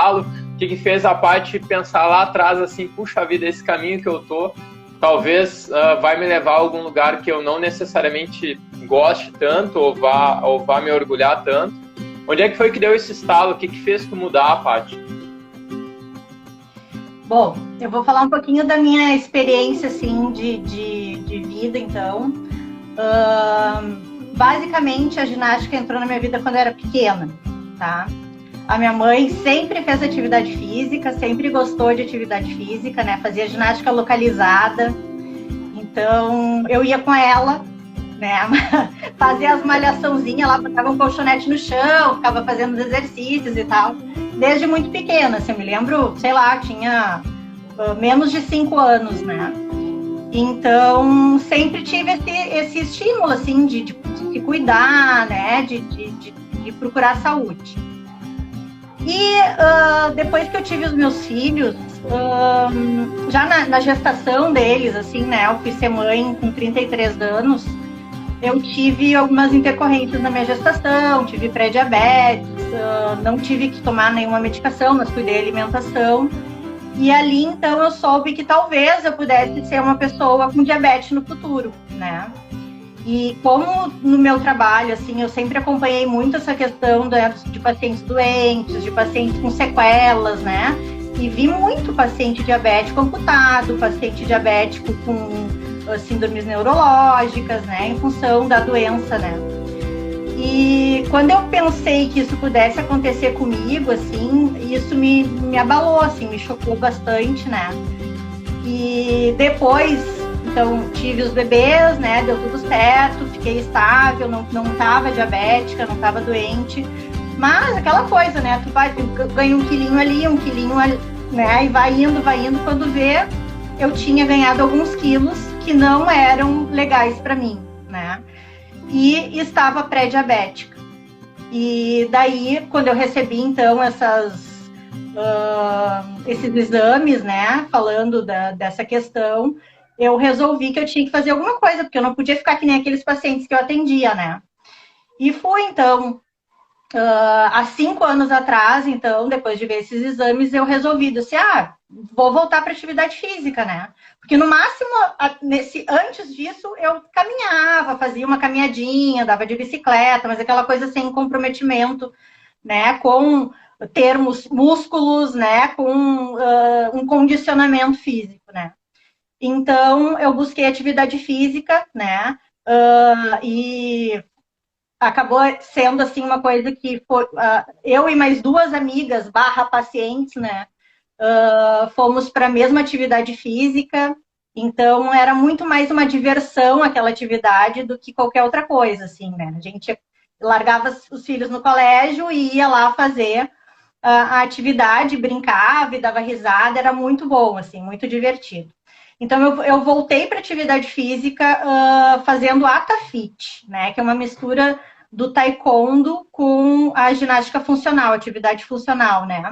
estalo? O que fez a Paty pensar lá atrás, assim, puxa vida, esse caminho que eu tô, talvez vai me levar a algum lugar que eu não necessariamente goste tanto ou vá me orgulhar tanto. Onde é que foi que deu esse estalo? O que fez tu mudar, Paty? Bom, eu vou falar um pouquinho da minha experiência, assim, de vida, então. Basicamente, a ginástica entrou na minha vida quando eu era pequena, tá? A minha mãe sempre fez atividade física, sempre gostou de atividade física, né? Fazia ginástica localizada. Então, eu ia com ela, né? Fazia as malhaçãozinhas lá, botava um colchonete no chão, ficava fazendo os exercícios e tal. Desde muito pequena, assim, eu me lembro, sei lá, tinha menos de 5 anos, né? Então, sempre tive esse estímulo, assim, de se cuidar, né? De procurar saúde. E depois que eu tive os meus filhos, já na gestação deles, assim, né? Eu fui ser mãe com 33 anos. Eu tive algumas intercorrências na minha gestação, tive pré-diabetes, não tive que tomar nenhuma medicação, mas cuidei da alimentação. E ali, então, eu soube que talvez eu pudesse ser uma pessoa com diabetes no futuro, né? E como no meu trabalho, assim, eu sempre acompanhei muito essa questão de pacientes doentes, de pacientes com sequelas, né? E vi muito paciente diabético amputado, paciente diabético com síndromes neurológicas, né? Em função da doença, né? E quando eu pensei que isso pudesse acontecer comigo, assim, isso me abalou, assim, me chocou bastante, né? E depois, então, tive os bebês, né? Deu tudo certo, fiquei estável, não tava diabética, não tava doente. Mas aquela coisa, né? Tu ganha um quilinho ali, né? E vai indo. Quando vê, eu tinha ganhado alguns quilos que não eram legais para mim, né? E estava pré-diabética. E daí, quando eu recebi, então, esses exames, né, falando dessa questão, eu resolvi que eu tinha que fazer alguma coisa, porque eu não podia ficar que nem aqueles pacientes que eu atendia, né? E fui, então, há 5 anos atrás, então, depois de ver esses exames, eu resolvi, assim, vou voltar para atividade física, né? Porque no máximo, antes disso, eu caminhava, fazia uma caminhadinha, andava de bicicleta, mas aquela coisa sem comprometimento, né? Com termos músculos, né? Com um condicionamento físico, né? Então, eu busquei atividade física, né? E acabou sendo, assim, uma coisa que foi, eu e mais 2 amigas, pacientes, né? Fomos para a mesma atividade física, então era muito mais uma diversão aquela atividade do que qualquer outra coisa, assim, né? A gente largava os filhos no colégio e ia lá fazer a atividade, brincava e dava risada, era muito bom, assim, muito divertido. Então eu voltei para atividade física fazendo Atafit, né? Que é uma mistura do taekwondo com a ginástica funcional, atividade funcional, né?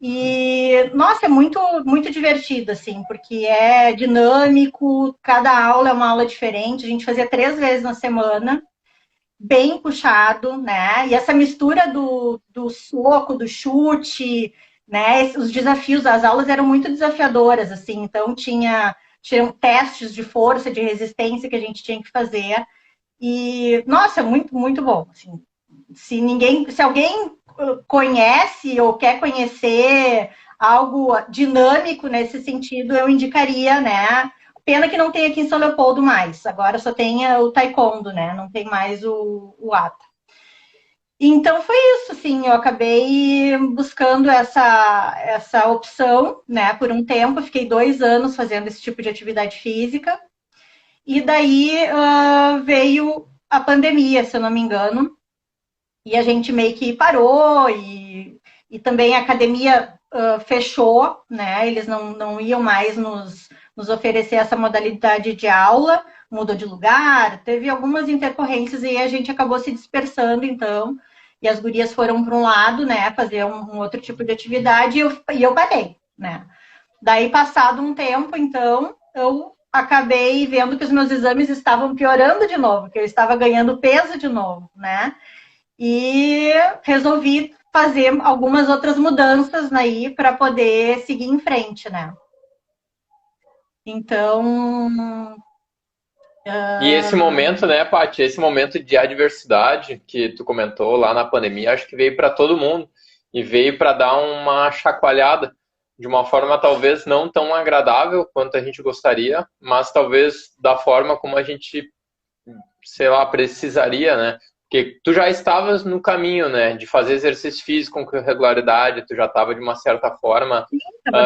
E, nossa, é muito, muito divertido, assim, porque é dinâmico, cada aula é uma aula diferente, a gente fazia 3 vezes na semana, bem puxado, né? E essa mistura do soco, do chute, né? Os desafios, as aulas eram muito desafiadoras, assim, então tinham testes de força, de resistência que a gente tinha que fazer. E, nossa, muito, muito bom, assim. Se alguém conhece ou quer conhecer algo dinâmico nesse sentido, eu indicaria, né? Pena que não tem aqui em São Leopoldo mais. Agora só tem o taekwondo, né? Não tem mais o ata. Então foi isso, assim, eu acabei buscando essa opção, né? Por um tempo, fiquei 2 anos fazendo esse tipo de atividade física. E daí veio a pandemia, se eu não me engano. E a gente meio que parou e também a academia fechou, né? Eles não iam mais nos oferecer essa modalidade de aula, mudou de lugar, teve algumas intercorrências e a gente acabou se dispersando, então, e as gurias foram para um lado, né, fazer um outro tipo de atividade e eu parei, né? Daí, passado um tempo, então, eu acabei vendo que os meus exames estavam piorando de novo, que eu estava ganhando peso de novo, né? E resolvi fazer algumas outras mudanças aí para poder seguir em frente, né? Então... E esse momento, né, Paty, esse momento de adversidade que tu comentou lá na pandemia, acho que veio para todo mundo e veio para dar uma chacoalhada de uma forma talvez não tão agradável quanto a gente gostaria, mas talvez da forma como a gente, sei lá, precisaria, né? Porque tu já estavas no caminho, né, de fazer exercício físico com regularidade, tu já estava de uma certa forma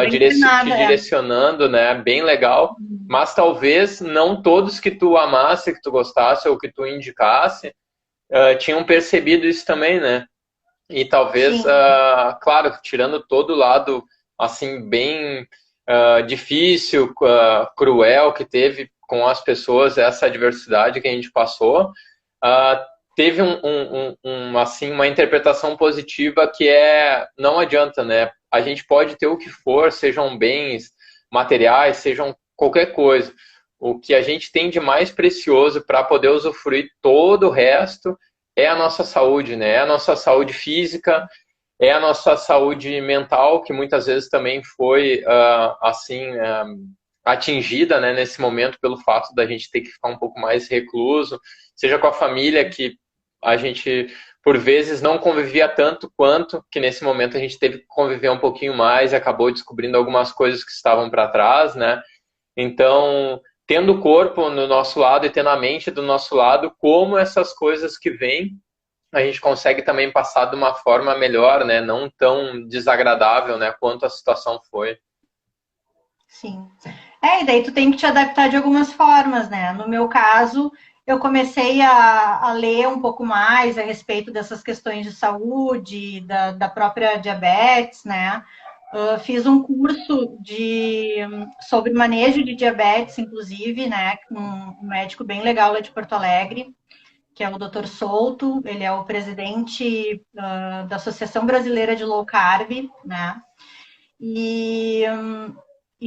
te direcionando, né, bem legal, mas talvez não todos que tu amasse, que tu gostasse ou que tu indicasse, tinham percebido isso também, né? E talvez, claro, tirando todo o lado, assim, bem difícil, cruel que teve com as pessoas, essa adversidade que a gente passou, teve assim, uma interpretação positiva que não adianta, né? A gente pode ter o que for, sejam bens materiais, sejam qualquer coisa. O que a gente tem de mais precioso para poder usufruir todo o resto é a nossa saúde, né? É a nossa saúde física, é a nossa saúde mental, que muitas vezes também foi, atingida, né, nesse momento pelo fato da gente ter que ficar um pouco mais recluso, seja com a família, que a gente, por vezes, não convivia tanto quanto que nesse momento a gente teve que conviver um pouquinho mais e acabou descobrindo algumas coisas que estavam para trás, né? Então, tendo o corpo no nosso lado e tendo a mente do nosso lado, como essas coisas que vêm, a gente consegue também passar de uma forma melhor, né? Não tão desagradável, né, quanto a situação foi. Sim. E daí tu tem que te adaptar de algumas formas, né? No meu caso, eu comecei a ler um pouco mais a respeito dessas questões de saúde, da própria diabetes, né? Fiz um curso sobre manejo de diabetes, inclusive, né? Com um médico bem legal lá de Porto Alegre, que é o Dr. Souto. Ele é o presidente da Associação Brasileira de Low Carb, né? E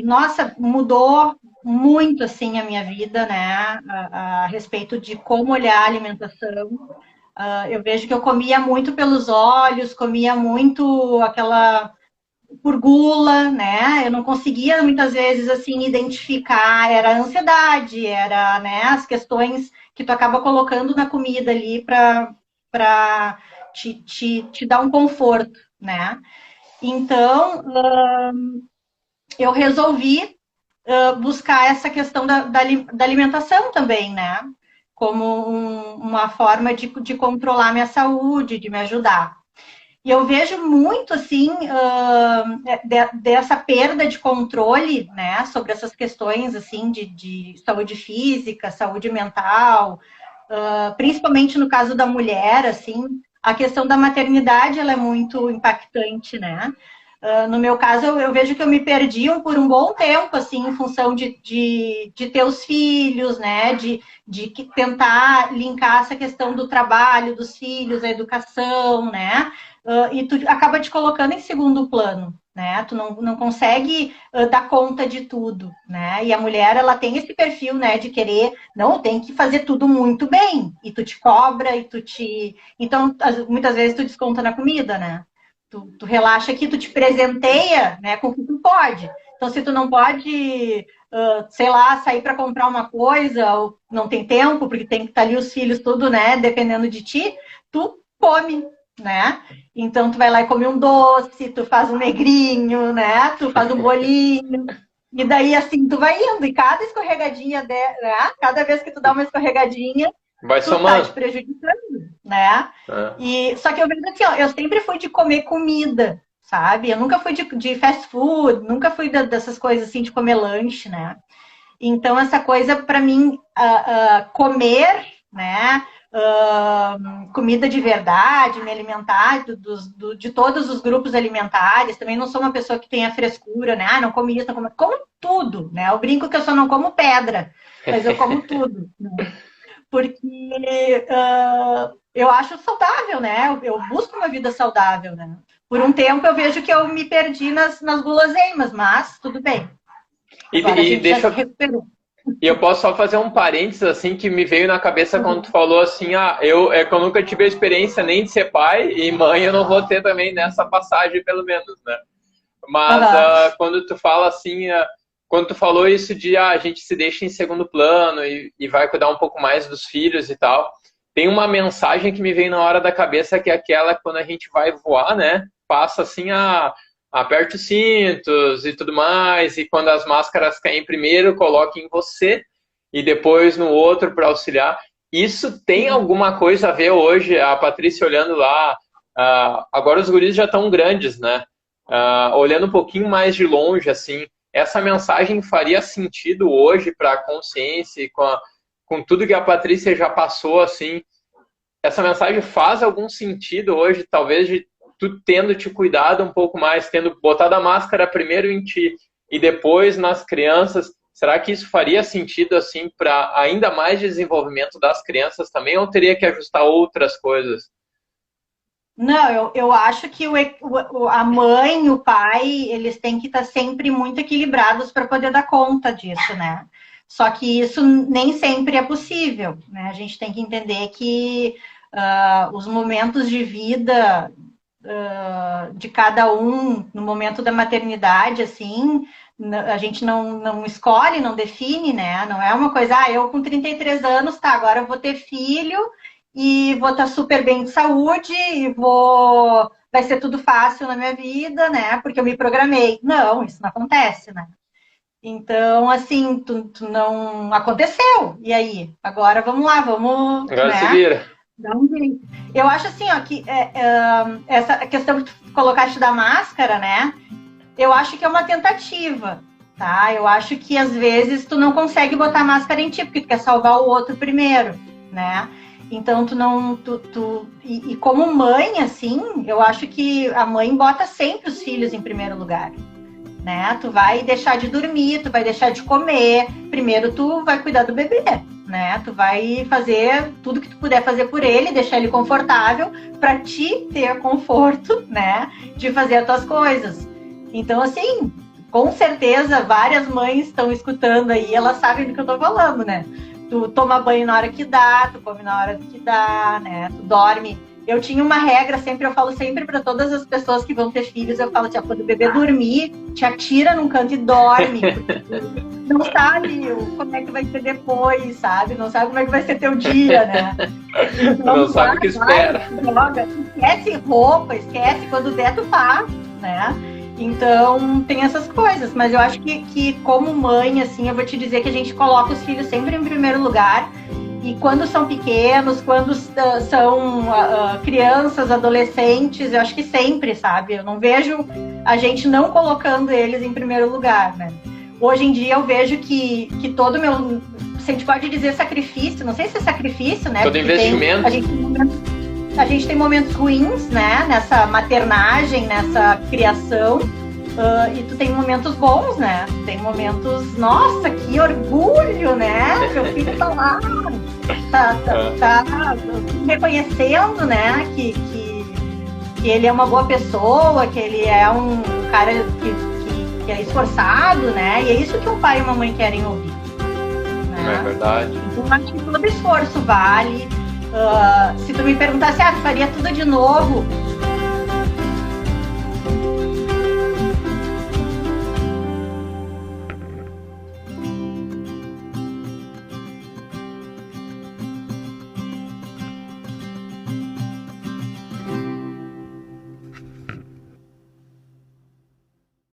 nossa, mudou muito, assim, a minha vida, né, a respeito de como olhar a alimentação. Eu vejo que eu comia muito pelos olhos, comia muito por gula, né, eu não conseguia, muitas vezes, assim, identificar, era a ansiedade, era, né, as questões que tu acaba colocando na comida ali para te dar um conforto, né. Então, eu resolvi buscar essa questão da alimentação também, né? Como uma forma de controlar minha saúde, de me ajudar. E eu vejo muito, assim, dessa perda de controle, né? Sobre essas questões, assim, de saúde física, saúde mental, principalmente no caso da mulher, assim, a questão da maternidade, ela é muito impactante, né? No meu caso, eu vejo que eu me perdi por um bom tempo, assim, em função de ter os filhos, né? De tentar linkar essa questão do trabalho, dos filhos, a educação, né? E tu acaba te colocando em segundo plano, né? Tu não consegue dar conta de tudo, né? E a mulher, ela tem esse perfil, né? De querer, não, tem que fazer tudo muito bem. E tu te cobra, Então, muitas vezes tu desconta na comida, né? Tu relaxa aqui, tu te presenteia, né, com o que tu pode. Então, se tu não pode, sei lá, sair para comprar uma coisa, ou não tem tempo, porque tem que estar ali os filhos, tudo, né, dependendo de ti, tu come, né? Então, tu vai lá e come um doce, tu faz um negrinho, né? Tu faz um bolinho. E daí, assim, tu vai indo. E cada escorregadinha, né? Cada vez que tu dá uma escorregadinha, vai tu somando. tá te prejudicando, né? Só que eu vejo assim, ó, eu sempre fui de comer comida, sabe? Eu nunca fui de fast food, nunca fui dessas coisas assim de comer lanche, né? Então, essa coisa, para mim, comer, né? Comida de verdade, me alimentar de todos os grupos alimentares. Também não sou uma pessoa que tenha frescura, né? Não como isso, não como... Como tudo, né? Eu brinco que eu só não como pedra, mas eu como tudo, né? Porque eu acho saudável, né? Eu busco uma vida saudável, né? Por um tempo eu vejo que eu me perdi nas guloseimas, mas tudo bem. Agora a gente já se recuperou. E eu posso só fazer um parênteses, assim, que me veio na cabeça quando tu falou assim, que eu nunca tive a experiência nem de ser pai, e mãe eu não vou ter também nessa passagem, pelo menos, né? Mas quando tu fala assim, quando tu falou isso de a gente se deixa em segundo plano e vai cuidar um pouco mais dos filhos e tal, tem uma mensagem que me veio na hora da cabeça, que é aquela quando a gente vai voar, né? Passa assim, aperte os cintos e tudo mais, e quando as máscaras caem primeiro, coloque em você e depois no outro para auxiliar. Isso tem alguma coisa a ver hoje, a Patrícia olhando lá, agora os guris já estão grandes, né? Olhando um pouquinho mais de longe, assim, essa mensagem faria sentido hoje para a consciência e com tudo que a Patrícia já passou, assim, essa mensagem faz algum sentido hoje, talvez de tu tendo te cuidado um pouco mais, tendo botado a máscara primeiro em ti e depois nas crianças, será que isso faria sentido, assim, para ainda mais desenvolvimento das crianças também, ou teria que ajustar outras coisas? Não, eu acho que a mãe e o pai, eles têm que estar sempre muito equilibrados para poder dar conta disso, né? Só que isso nem sempre é possível, né? A gente tem que entender que os momentos de vida de cada um, no momento da maternidade, assim, a gente não escolhe, não define, né? Não é uma coisa, eu com 33 anos, tá, agora eu vou ter filho e vou estar super bem de saúde e vai ser tudo fácil na minha vida, né? Porque eu me programei. Não, isso não acontece, né? Então, assim, tu não aconteceu. E aí? Agora vamos lá, vamos. Agora né? se vira. Dá um jeito. Eu acho assim, ó, que essa questão que tu colocaste da máscara, né? Eu acho que é uma tentativa, tá? Eu acho que às vezes tu não consegue botar a máscara em ti, porque tu quer salvar o outro primeiro, né? Então e como mãe, assim, eu acho que a mãe bota sempre os filhos em primeiro lugar, né? Tu vai deixar de dormir, tu vai deixar de comer, primeiro tu vai cuidar do bebê, né? Tu vai fazer tudo que tu puder fazer por ele, deixar ele confortável para ti ter conforto, né? De fazer as tuas coisas. Então, assim, com certeza várias mães estão escutando aí, elas sabem do que eu tô falando, né? Tu toma banho na hora que dá, tu come na hora que dá, né? Tu dorme. Eu tinha uma regra, eu falo sempre para todas as pessoas que vão ter filhos, eu falo assim, quando o bebê dormir, te atira num canto e dorme, porque tu não sabe como é que vai ser depois, sabe? Não sabe como é que vai ser teu dia, né? Então, não sabe o que espera. Joga, esquece roupa, esquece, quando der tu faz, né? Então, tem essas coisas, mas eu acho que como mãe, assim, eu vou te dizer que a gente coloca os filhos sempre em primeiro lugar. E quando são pequenos, quando são crianças, adolescentes, eu acho que sempre, sabe? Eu não vejo a gente não colocando eles em primeiro lugar, né? Hoje em dia eu vejo que todo meu... A gente pode dizer sacrifício, não sei se é sacrifício, né? Todo investimento. A gente tem momentos ruins, né? Nessa maternagem, nessa criação. E tu tem momentos bons, né? Tem momentos, nossa, que orgulho, né? Meu filho tá lá, tá reconhecendo, né? Que ele é uma boa pessoa, que ele é um cara que é esforçado, né? E é isso que um pai e uma mãe querem ouvir. Né? É verdade. Então, acho que todo esforço vale. Se tu me perguntasse, tu faria tudo de novo?